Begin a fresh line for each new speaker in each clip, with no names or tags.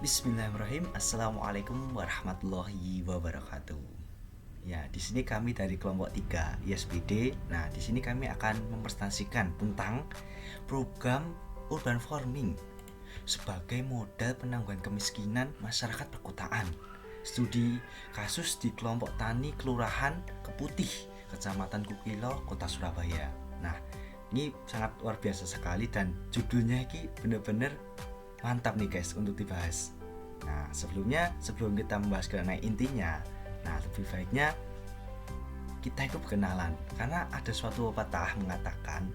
Bismillahirrahmanirrahim. Assalamualaikum warahmatullahi wabarakatuh. Ya, di sini kami dari kelompok 3 ISBD. Nah, di sini kami akan mempresentasikan tentang program urban farming sebagai modal penangguhan kemiskinan masyarakat perkotaan. Studi kasus di kelompok tani Kelurahan Keputih, Kecamatan Kukilo, Kota Surabaya. Nah, ini sangat luar biasa sekali dan judulnya ini benar-benar mantap nih guys untuk dibahas. Nah, sebelum kita membahas mengenai intinya, nah lebih baiknya kita itu berkenalan, karena ada suatu pepatah mengatakan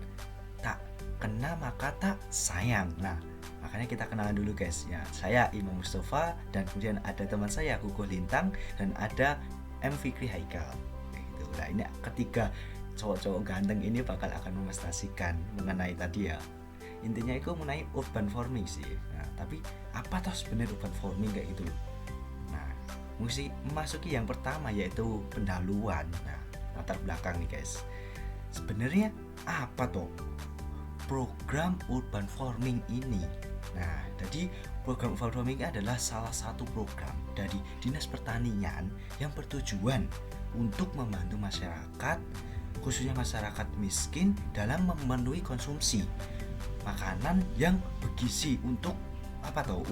tak kenal maka tak sayang. Nah, makanya kita kenalan dulu guys. Ya, saya Imam Mustafa dan kemudian ada teman saya Guguh Lintang dan ada M Fikri Haikal. Gitu. Nah, ini ketiga cowok-cowok ganteng ini bakal akan mempresentasikan mengenai tadi ya. Intinya itu mengenai urban farming sih. Nah, tapi apa toh sebenarnya urban farming kayak gitu? Nah, mesti memasuki yang pertama yaitu pendahuluan. Nah, latar belakang nih guys. Sebenarnya apa toh program urban farming ini? Nah, jadi program urban farming adalah salah satu program dari Dinas Pertanian yang bertujuan untuk membantu masyarakat, khususnya masyarakat miskin dalam memenuhi konsumsi makanan yang bergizi untuk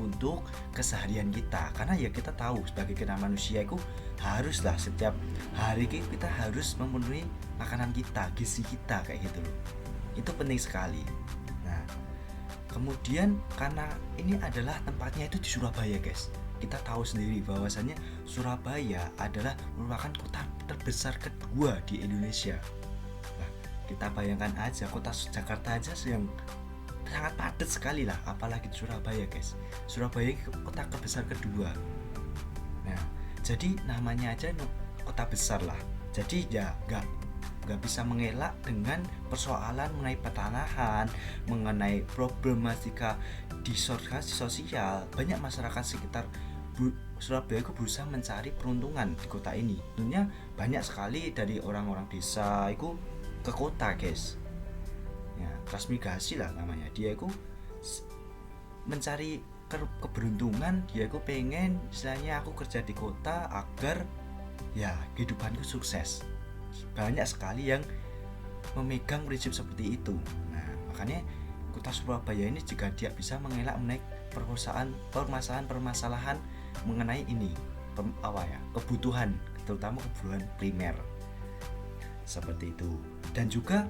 untuk keseharian kita. Karena ya kita tahu sebagai kita manusia itu haruslah setiap hari kita harus memenuhi makanan kita, gizi kita kayak gitu loh. Itu penting sekali. Nah, kemudian karena ini adalah tempatnya itu di Surabaya guys. Kita tahu sendiri bahwasannya Surabaya adalah merupakan kota terbesar kedua di Indonesia. Nah, kita bayangkan aja kota Jakarta aja yang sangat padat sekali lah, apalagi di Surabaya guys. Surabaya kota terbesar kedua. Nah, jadi namanya aja kota besar lah. Jadi ya nggak bisa mengelak dengan persoalan mengenai pertanahan, mengenai problematika di sosial. Banyak masyarakat sekitar Surabaya itu berusaha mencari peruntungan di kota ini. Tentunya banyak sekali dari orang-orang desa itu ke kota guys. Ya, transmigrasi lah namanya. Dia itu mencari keberuntungan. Dia itu pengen istilahnya aku kerja di kota agar ya kehidupanku sukses. Banyak sekali yang memegang prinsip seperti itu. Nah, makanya kota Surabaya ini juga dia bisa mengelak mengenai permasalahan mengenai ini kebutuhan, terutama kebutuhan primer seperti itu. Dan juga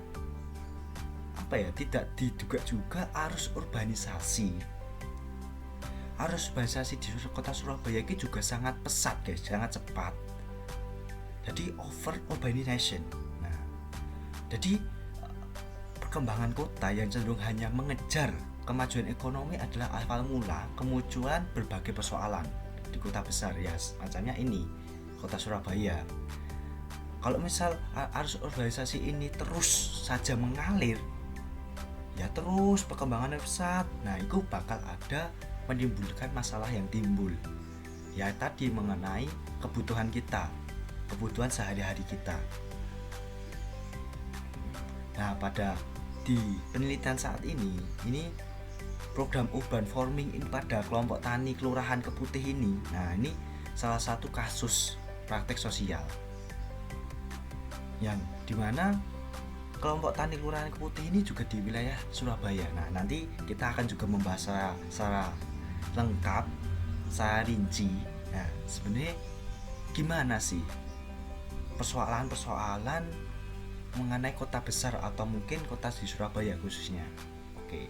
tidak diduga juga arus urbanisasi di kota Surabaya ini juga sangat pesat guys, sangat cepat. Jadi over urbanization. Nah, jadi perkembangan kota yang cenderung hanya mengejar kemajuan ekonomi adalah awal mula kemunculan berbagai persoalan di kota besar ya, macamnya ini kota Surabaya. Kalau misal arus urbanisasi ini terus saja mengalir, ya terus perkembangannya pesat, nah itu bakal ada menimbulkan masalah yang timbul. Ya tadi mengenai kebutuhan kita, kebutuhan sehari-hari kita. Nah, di penelitian saat ini program urban farming ini pada kelompok tani Kelurahan Keputih ini. Nah, ini salah satu kasus praktek sosial yang dimana kelompok tani Kelurahan Keputih ini juga di wilayah Surabaya. Nah, nanti kita akan juga membahas secara lengkap, secara rinci. Nah, sebenarnya gimana sih persoalan-persoalan mengenai kota besar atau mungkin kota di Surabaya khususnya. Oke,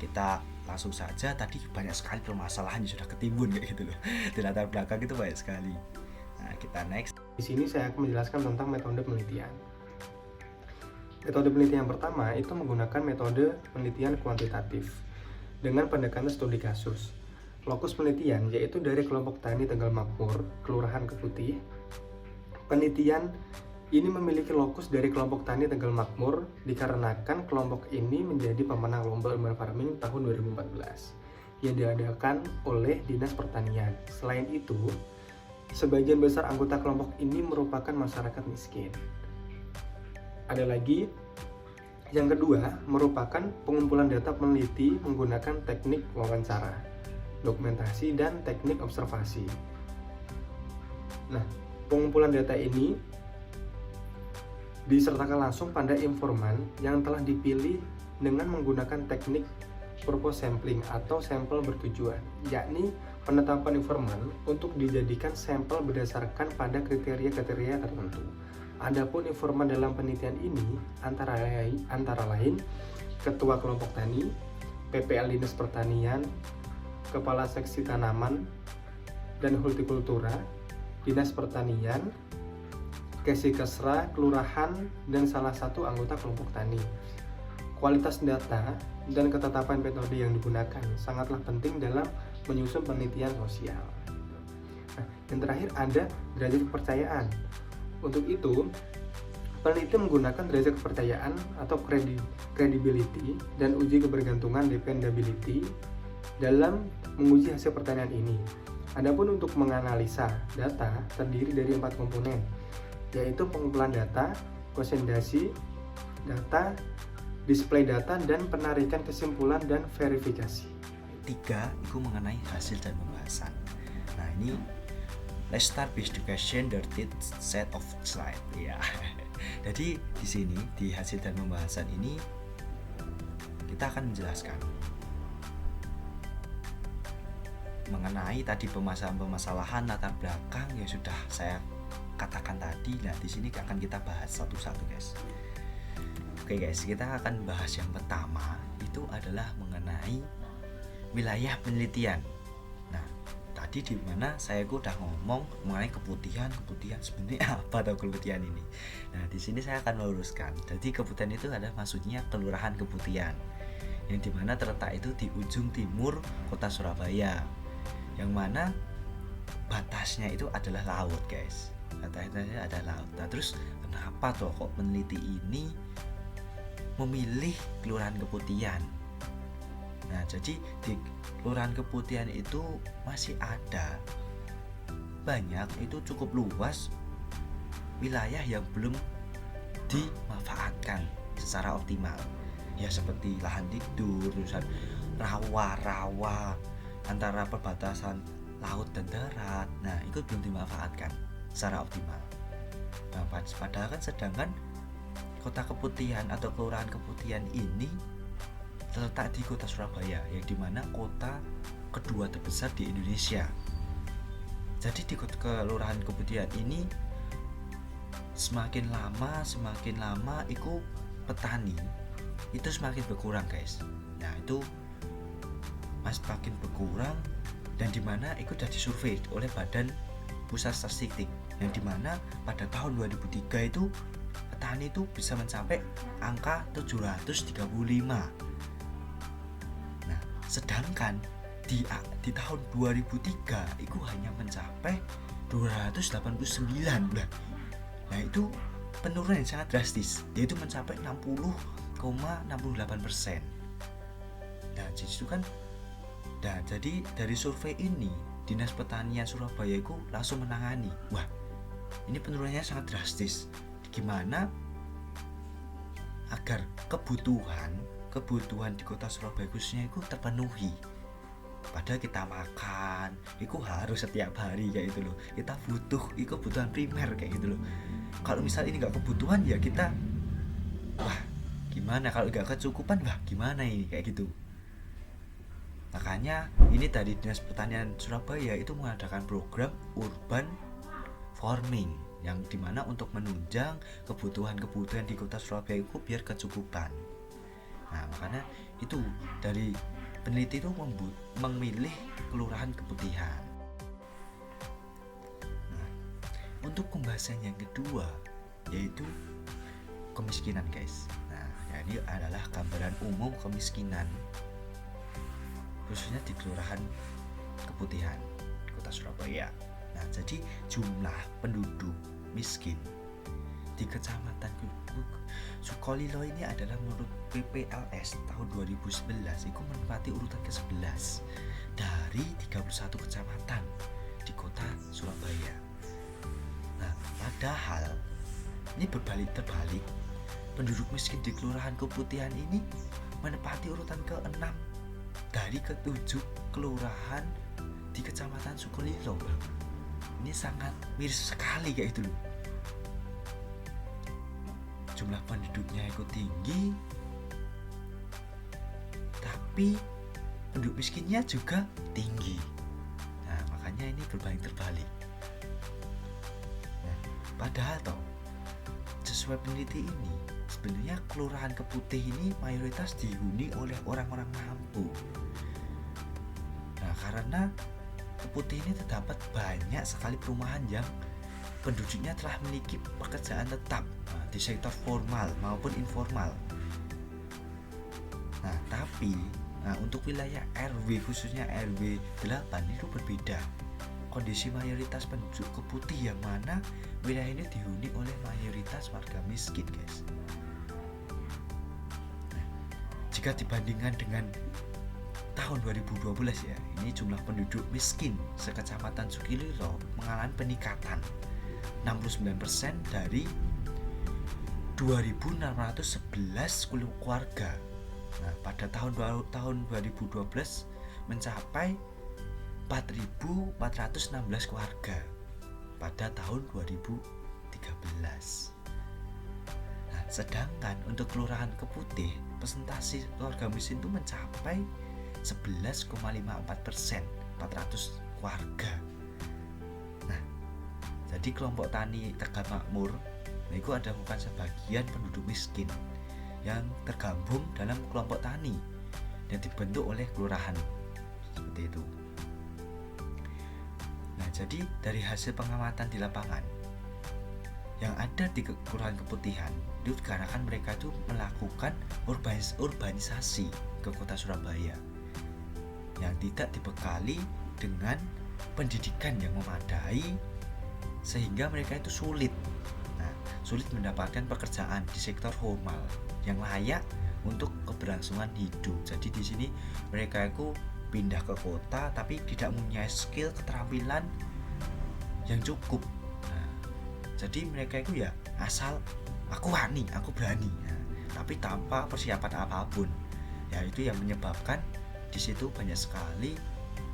kita langsung saja. Tadi banyak sekali permasalahan yang sudah ketimbun kayak gitu loh. Di latar belakang itu banyak sekali. Nah, kita next.
Di sini saya akan menjelaskan tentang metode penelitian. Metode penelitian yang pertama itu menggunakan metode penelitian kuantitatif dengan pendekatan studi kasus. Lokus penelitian yaitu dari kelompok tani Tegal Makmur, Kelurahan Keputih. Penelitian ini memiliki lokus dari kelompok tani Tegal Makmur dikarenakan kelompok ini menjadi pemenang lomba urban farming tahun 2014 yang diadakan oleh Dinas Pertanian. Selain itu, sebagian besar anggota kelompok ini merupakan masyarakat miskin. Ada lagi yang kedua merupakan pengumpulan data peneliti menggunakan teknik wawancara. dokumentasi, dan teknik observasi. Nah, pengumpulan data ini disertakan langsung pada informan yang telah dipilih dengan menggunakan teknik purpose sampling atau sampel bertujuan, yakni penetapan informan untuk dijadikan sampel berdasarkan pada kriteria-kriteria tertentu. Adapun informan dalam penelitian ini antara lain Ketua Kelompok Tani, PPL Dinas Pertanian, Kepala Seksi Tanaman dan Hortikultura, Dinas Pertanian, Kesikesra, Kelurahan, dan salah satu anggota kelompok tani. Kualitas data dan ketetapan metode yang digunakan sangatlah penting dalam menyusun penelitian sosial. Nah, yang terakhir ada derajat kepercayaan. Untuk itu, peneliti menggunakan derajat kepercayaan atau credibility dan uji kebergantungan dependability dalam menguji hasil pertanian ini. Adapun untuk menganalisa data terdiri dari 4 komponen, yaitu pengumpulan data, konsolidasi data, display data, dan penarikan kesimpulan dan verifikasi.
3 itu mengenai hasil dan pembahasan. Nah, ini let's start with the question, the third set of slide. Ya. Jadi di sini di hasil dan pembahasan ini kita akan menjelaskan mengenai tadi permasalahan latar belakang yang sudah saya katakan tadi. Nah, di sini akan kita bahas satu-satu, guys. Oke, guys, kita akan bahas yang pertama itu adalah mengenai wilayah penelitian. Nah, tadi di mana saya udah ngomong mengenai keputihan sebenarnya apa atau keputihan ini. Nah, di sini saya akan meluruskan. Jadi keputihan itu adalah maksudnya Kelurahan Keputihan, yang dimana terletak itu di ujung timur kota Surabaya, yang mana batasnya itu adalah laut, guys. Batasnya ada laut. Nah, terus kenapa tuh kok peneliti ini memilih Kelurahan Keputihan? Nah, jadi di Kelurahan Keputihan itu masih ada banyak, itu cukup luas wilayah yang belum dimanfaatkan secara optimal. Ya, seperti lahan tidur, terusan rawa-rawa antara perbatasan laut dan darat. Nah, itu belum dimanfaatkan secara optimal. Nah, padahal kan sedangkan Kota Keputihan atau Kelurahan Keputihan ini terletak di kota Surabaya, yang dimana kota kedua terbesar di Indonesia. Jadi di Kelurahan Keputihan ini semakin lama itu petani itu semakin berkurang, guys. Nah, itu semakin berkurang, dan dimana itu sudah disurvei oleh Badan Pusat Statistik, yang dimana pada tahun 2003 itu petani itu bisa mencapai angka 735. Nah, sedangkan di tahun 2003 itu hanya mencapai 289. Nah, itu penurunan yang sangat drastis, yaitu mencapai 60,68%. Nah, itu kan. Nah, jadi dari survei ini Dinas Pertanian Surabaya itu langsung menangani. Wah, ini penurunannya sangat drastis. Gimana agar kebutuhan di kota Surabaya khususnya itu terpenuhi? Padahal kita makan itu harus setiap hari kayak gitu loh. Kita butuh, itu kebutuhan primer kayak gitu loh. Kalau misal ini nggak kebutuhan, ya kita wah gimana? Kalau nggak kecukupan, wah gimana ini kayak gitu. Makanya ini dari Dinas Pertanian Surabaya itu mengadakan program urban farming, yang dimana untuk menunjang kebutuhan di kota Surabaya itu biar kecukupan. Nah, makanya itu dari peneliti itu memilih Kelurahan Keputihan. Nah, untuk pembahasan yang kedua yaitu kemiskinan, guys. Nah, ini adalah gambaran umum kemiskinan khususnya di Kelurahan Keputihan kota Surabaya. Nah, jadi jumlah penduduk miskin di Kecamatan Sukolilo ini adalah menurut PPLS tahun 2011 itu menempati urutan ke-11 dari 31 kecamatan di kota Surabaya. Nah, padahal ini terbalik. Penduduk miskin di Kelurahan Keputihan ini menempati urutan ke-6 dari ke-7 kelurahan di Kecamatan Sukolilo. Ini sangat miris sekali kayak itu loh. Jumlah penduduknya itu tinggi, tapi penduduk miskinnya juga tinggi. Nah, makanya ini berbanding terbalik. Nah, padahal toh sesuai peneliti ini, sebenarnya Kelurahan Keputih ini mayoritas dihuni oleh orang-orang mampu. Nah, karena Keputih ini terdapat banyak sekali perumahan yang penduduknya telah memiliki pekerjaan tetap di sektor formal maupun informal. Nah, tapi untuk wilayah RW, khususnya RW 8 itu berbeda. Kondisi mayoritas penduduk Keputih yang mana wilayah ini dihuni oleh mayoritas warga miskin, guys. Nah, jika dibandingkan dengan tahun 2012 ya, ini jumlah penduduk miskin sekecamatan Sukolilo mengalami peningkatan 69% dari 2.611 keluarga. Nah, pada tahun 2012 mencapai 4.416 keluarga pada tahun 2013. Nah, sedangkan untuk Kelurahan Keputih, persentase keluarga miskin itu mencapai 11,54%, 400 keluarga. Nah, jadi kelompok tani Tegak Makmur, nah itu ada bukan sebagian penduduk miskin yang tergabung dalam kelompok tani yang dibentuk oleh kelurahan seperti itu. Nah, jadi dari hasil pengamatan di lapangan yang ada di Kelurahan Keputihan itu dikarenakan mereka itu melakukan urbanisasi ke kota Surabaya yang tidak dibekali dengan pendidikan yang memadai, sehingga mereka itu sulit mendapatkan pekerjaan di sektor formal yang layak untuk keberlangsungan hidup. Jadi di sini mereka itu pindah ke kota tapi tidak mempunyai skill, keterampilan yang cukup. Nah, jadi mereka itu ya asal aku wani, aku berani, tapi tanpa persiapan apapun. Ya, itu yang menyebabkan di situ banyak sekali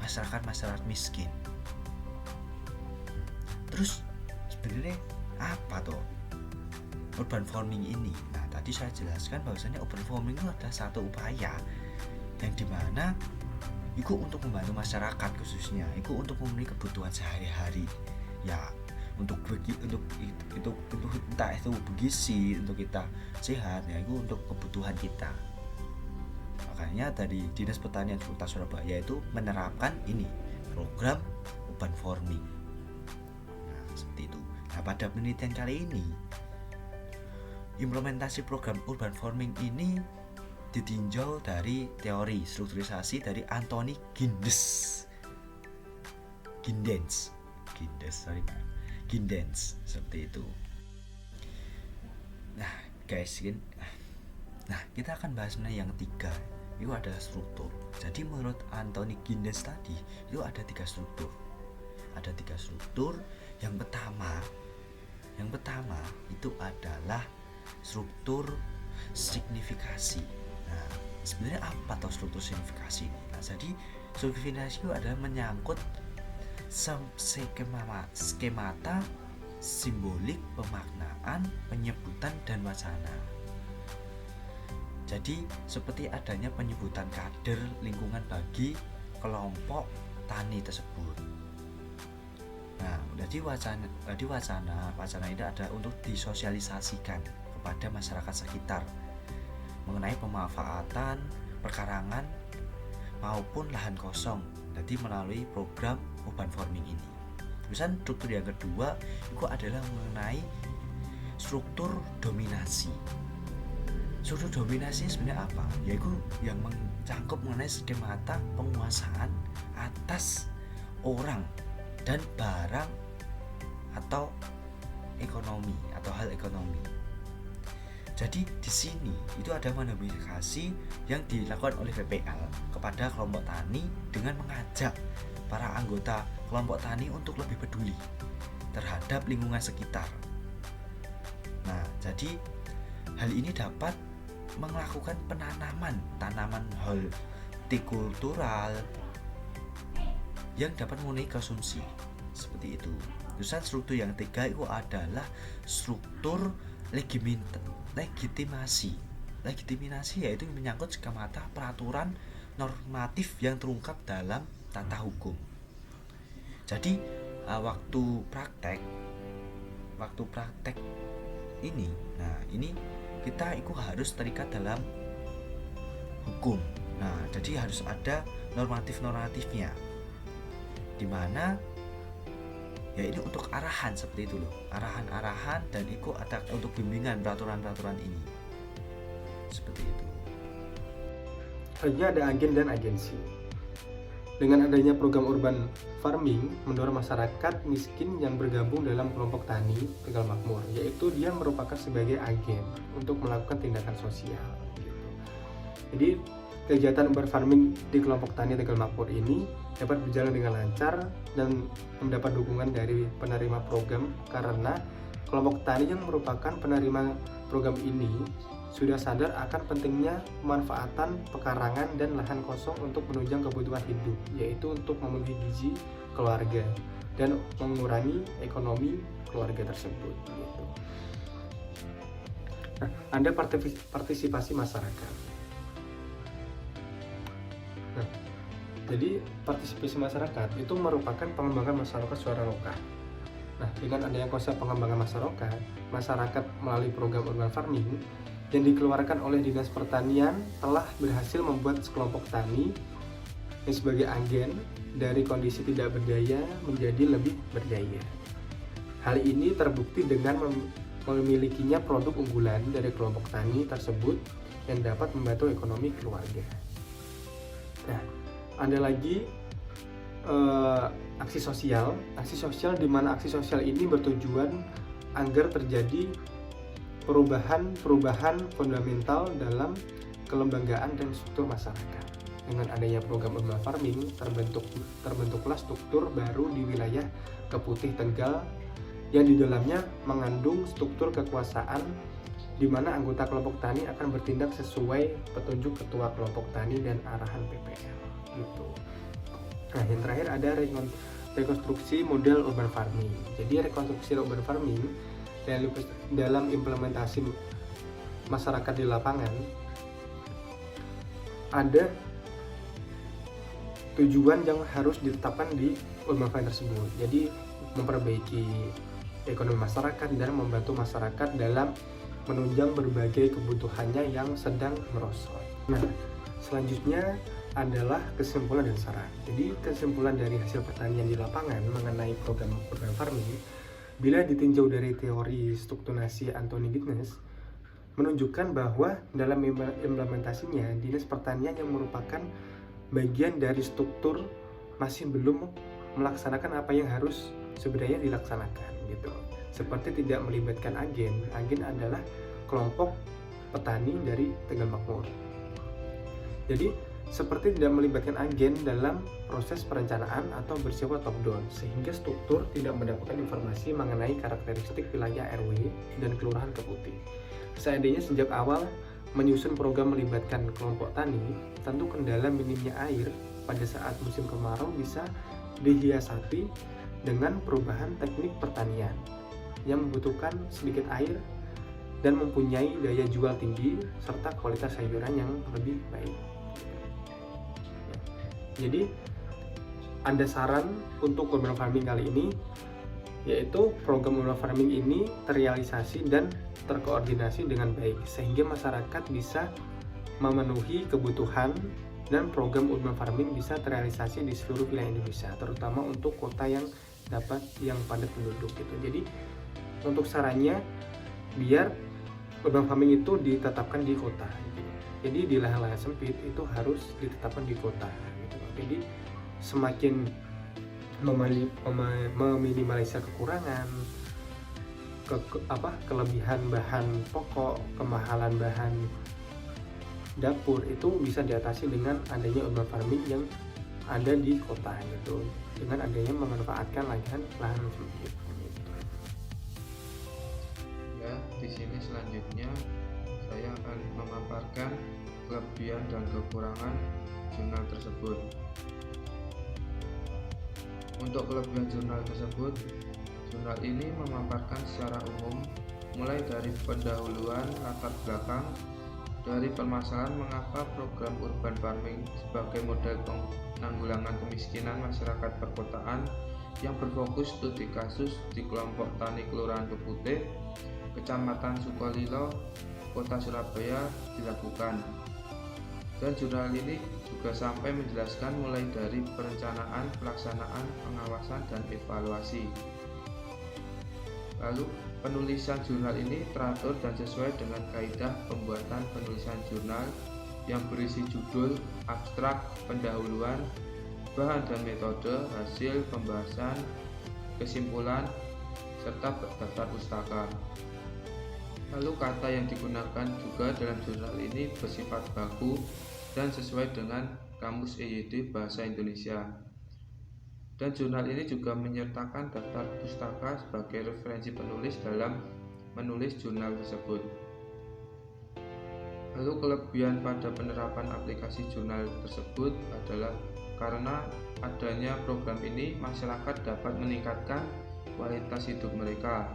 masyarakat miskin. Terus sebenarnya apa toh urban farming ini? Nah, tadi saya jelaskan bahwasanya urban farming itu adalah satu upaya yang dimana itu untuk membantu masyarakat, khususnya itu untuk memenuhi kebutuhan sehari-hari. Ya, untuk entah itu bergizi, untuk kita sehat, ya itu untuk kebutuhan kita. Makanya dari Dinas Pertanian Kota Surabaya itu menerapkan ini program urban farming. Nah, seperti itu. Nah, pada penelitian kali ini implementasi program urban farming ini ditinjau dari teori strukturisasi dari Anthony Giddens seperti itu. Nah, guys, kita akan bahas yang ketiga, itu adalah struktur. Jadi menurut Anthony Giddens tadi itu ada tiga struktur. Yang pertama itu adalah struktur signifikasi. Nah, sebenarnya apa toh struktur signifikasi ini? Nah, jadi struktur signifikasi itu adalah menyangkut skemata simbolik, pemaknaan, penyebutan, dan wacana. Jadi seperti adanya penyebutan kader lingkungan bagi kelompok tani tersebut. Nah, jadi wacana ini ada untuk disosialisasikan kepada masyarakat sekitar mengenai pemanfaatan perkarangan maupun lahan kosong, jadi melalui program urban farming ini. Kemudian struktur yang kedua itu adalah mengenai struktur dominasi. Struktur dominasi sebenarnya apa? Yaitu yang mencangkup mengenai skemata penguasaan atas orang dan barang atau ekonomi atau hal ekonomi. Jadi di sini itu ada manipulasi yang dilakukan oleh PPL kepada kelompok tani dengan mengajak para anggota kelompok tani untuk lebih peduli terhadap lingkungan sekitar. Nah, jadi hal ini dapat melakukan tanaman hortikultural, yang dapat memenuhi konsumsi. Seperti itu. Terusan struktur yang ketiga itu adalah struktur legitimasi. Legitimasi yaitu menyangkut semata peraturan normatif yang terungkap dalam tata hukum. Jadi waktu praktek ini, nah ini kita itu harus terikat dalam hukum. Nah, jadi harus ada normatifnya, dimana ya ini untuk arahan seperti itu loh, arahan dan itu ada untuk bimbingan peraturan ini seperti itu.
Selanjutnya ada agen dan agensi. Dengan adanya program urban farming mendorong masyarakat miskin yang bergabung dalam kelompok tani Tegal Makmur, yaitu dia merupakan sebagai agen untuk melakukan tindakan sosial gitu. Jadi kegiatan urban farming di kelompok tani Tegal Makmur ini dapat berjalan dengan lancar dan mendapat dukungan dari penerima program karena kelompok tani yang merupakan penerima program ini sudah sadar akan pentingnya pemanfaatan pekarangan dan lahan kosong untuk menunjang kebutuhan hidup, yaitu untuk memenuhi gizi keluarga dan mengurangi ekonomi keluarga tersebut gitu. Nah, ada partisipasi masyarakat. Nah, jadi partisipasi masyarakat itu merupakan pengembangan masyarakat secara lokal. Nah, dengan adanya konsep pengembangan masyarakat melalui program urban farming yang dikeluarkan oleh Dinas Pertanian telah berhasil membuat sekelompok tani yang sebagai agen dari kondisi tidak berdaya menjadi lebih berdaya. Hal ini terbukti dengan memilikinya produk unggulan dari kelompok tani tersebut yang dapat membantu ekonomi keluarga. Nah, ada lagi aksi sosial di mana aksi sosial ini bertujuan agar terjadi perubahan fundamental dalam kelembagaan dan struktur masyarakat. Dengan adanya program urban farming terbentuklah struktur baru di wilayah Keputih Tegal yang di dalamnya mengandung struktur kekuasaan di mana anggota kelompok tani akan bertindak sesuai petunjuk ketua kelompok tani dan arahan PPL gitu. Nah, yang terakhir ada rekonstruksi model urban farming. Jadi rekonstruksi urban farming dalam implementasi masyarakat di lapangan ada tujuan yang harus ditetapkan di urban farming tersebut. Jadi memperbaiki ekonomi masyarakat dan membantu masyarakat dalam menunjang berbagai kebutuhannya yang sedang merosot. Nah, selanjutnya adalah kesimpulan dan saran. Jadi kesimpulan dari hasil pertanian di lapangan mengenai program urban farming, bila ditinjau dari teori strukturasi Anthony Giddens, menunjukkan bahwa dalam implementasinya Dinas Pertanian yang merupakan bagian dari struktur masih belum melaksanakan apa yang harus sebenarnya dilaksanakan gitu. Seperti tidak melibatkan agen adalah kelompok petani dari Tegal Makmur. Jadi seperti tidak melibatkan agen dalam proses perencanaan atau bersifat top down, sehingga struktur tidak mendapatkan informasi mengenai karakteristik wilayah RW dan kelurahan Keputih. Seandainya sejak awal menyusun program melibatkan kelompok tani, tentu kendala minimnya air pada saat musim kemarau bisa dihiasati dengan perubahan teknik pertanian yang membutuhkan sedikit air dan mempunyai daya jual tinggi serta kualitas sayuran yang lebih baik. Jadi ada saran untuk urban farming kali ini, yaitu program urban farming ini terrealisasi dan terkoordinasi dengan baik sehingga masyarakat bisa memenuhi kebutuhan dan program urban farming bisa terrealisasi di seluruh wilayah Indonesia, terutama untuk kota yang padat penduduk gitu. Jadi untuk sarannya biar urban farming itu ditetapkan di kota gitu. Jadi di lahan-lahan sempit itu harus ditetapkan di kota gitu. Jadi semakin meminimalisir kekurangan, kelebihan bahan pokok, kemahalan bahan dapur itu bisa diatasi dengan adanya urban farming yang ada di kota gitu, dengan adanya memanfaatkan lahan sempit gitu.
Ya, di sini selanjutnya saya akan memaparkan kelebihan dan kekurangan jurnal tersebut. Untuk kelebihan jurnal tersebut, jurnal ini memaparkan secara umum mulai dari pendahuluan latar belakang dari permasalahan mengapa program urban farming sebagai model penanggulangan kemiskinan masyarakat perkotaan yang berfokus studi kasus di kelompok tani Kelurahan Keputih, Kecamatan Sukolilo, Kota Surabaya dilakukan. Dan jurnal ini juga sampai menjelaskan mulai dari perencanaan, pelaksanaan, pengawasan, dan evaluasi. Lalu penulisan jurnal ini teratur dan sesuai dengan kaidah pembuatan penulisan jurnal yang berisi judul, abstrak, pendahuluan, bahan dan metode, hasil pembahasan, kesimpulan, serta daftar pustaka. Lalu kata yang digunakan juga dalam jurnal ini bersifat baku dan sesuai dengan Kamus EYD Bahasa Indonesia. Dan jurnal ini juga menyertakan daftar pustaka sebagai referensi penulis dalam menulis jurnal tersebut. Lalu kelebihan pada penerapan aplikasi jurnal tersebut adalah karena adanya program ini masyarakat dapat meningkatkan kualitas hidup mereka.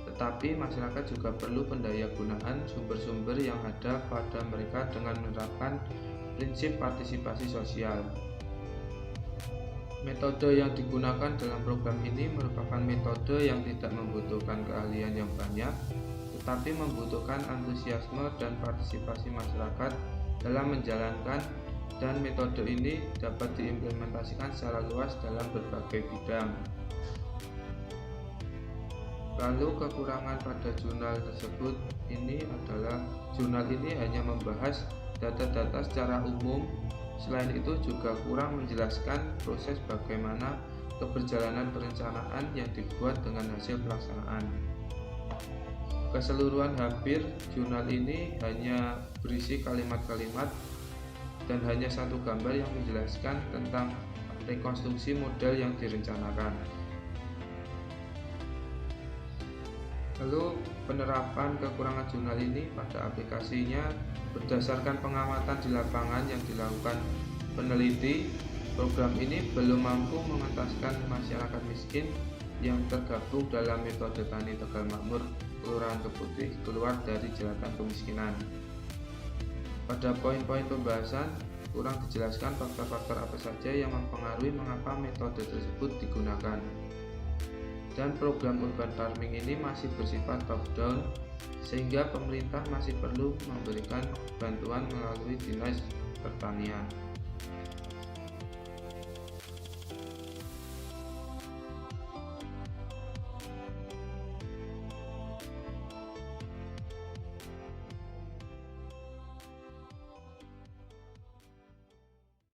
Tetapi masyarakat juga perlu pendayagunaan sumber-sumber yang ada pada mereka dengan menerapkan prinsip partisipasi sosial. Metode yang digunakan dalam program ini merupakan metode yang tidak membutuhkan keahlian yang banyak, tetapi membutuhkan antusiasme dan partisipasi masyarakat dalam menjalankan, dan metode ini dapat diimplementasikan secara luas dalam berbagai bidang. Lalu kekurangan pada jurnal tersebut ini adalah jurnal ini hanya membahas data-data secara umum. Selain itu juga kurang menjelaskan proses bagaimana keberjalanan perencanaan yang dibuat dengan hasil pelaksanaan. Keseluruhan hampir jurnal ini hanya berisi kalimat-kalimat dan hanya satu gambar yang menjelaskan tentang rekonstruksi model yang direncanakan. Lalu penerapan kekurangan jurnal ini pada aplikasinya berdasarkan pengamatan di lapangan yang dilakukan peneliti, program ini belum mampu mengentaskan masyarakat miskin yang tergabung dalam metode tani Tegal Makmur Kelurahan Keputih keluar dari jeratan kemiskinan. Pada poin-poin pembahasan kurang dijelaskan faktor-faktor apa saja yang mempengaruhi mengapa metode tersebut digunakan. Dan program urban farming ini masih bersifat top down, sehingga pemerintah masih perlu memberikan bantuan melalui Dinas Pertanian.